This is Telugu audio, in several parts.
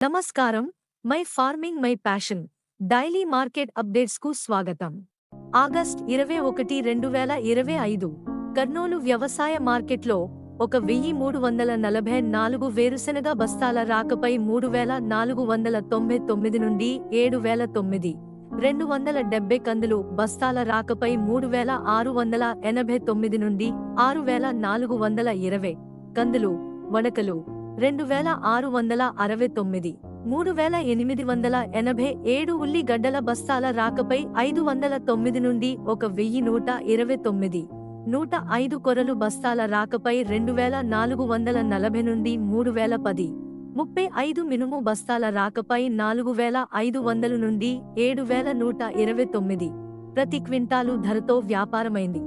నమస్కారం. My farming my passion daily market updates కు స్వాగతం. ఆగస్ట్ 21, 2025 కర్నూలు వ్యవసాయ మార్కెట్లో 1344 వేరుశెనగ బస్తాల రాకపై 3499 నుండి 7009, 270 కందులు బస్తాల రాకపై 3689 నుండి 6420, కందులు, వడకలు 2669, 3887 ఉల్లిగడ్డల బస్తాల రాకపై 509 నుండి 1129, 105 కొర్రలు బస్తాల రాకపై 2440 నుండి 3010, 35 మినుము బస్తాల రాకపై 4500 నుండి 7129 ప్రతి క్వింటాలు ధరతో వ్యాపారమైంది.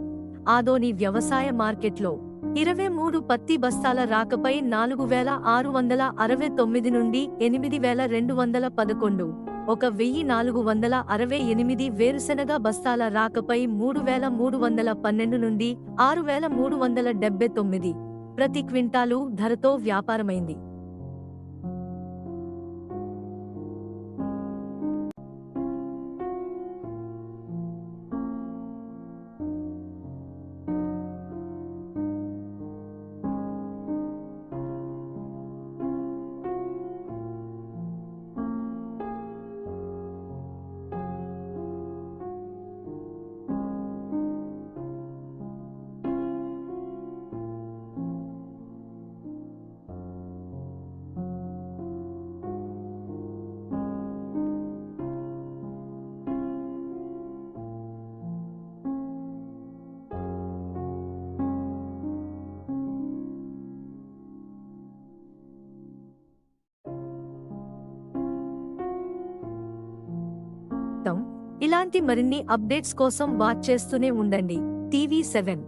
ఆదోని వ్యవసాయ మార్కెట్లో 23 పత్తి బస్తాల రాకపై 4669 నుండి 8211, 1468 వేరుశెనగ బస్తాల రాకపై 3312 నుండి 6379 ప్రతి క్వింటాలు ధరతో వ్యాపారమైంది. ఇలాంటి మరిన్ని అప్డేట్స్ కోసం వాచ్ చేస్తూనే ఉండండి టీవీ7.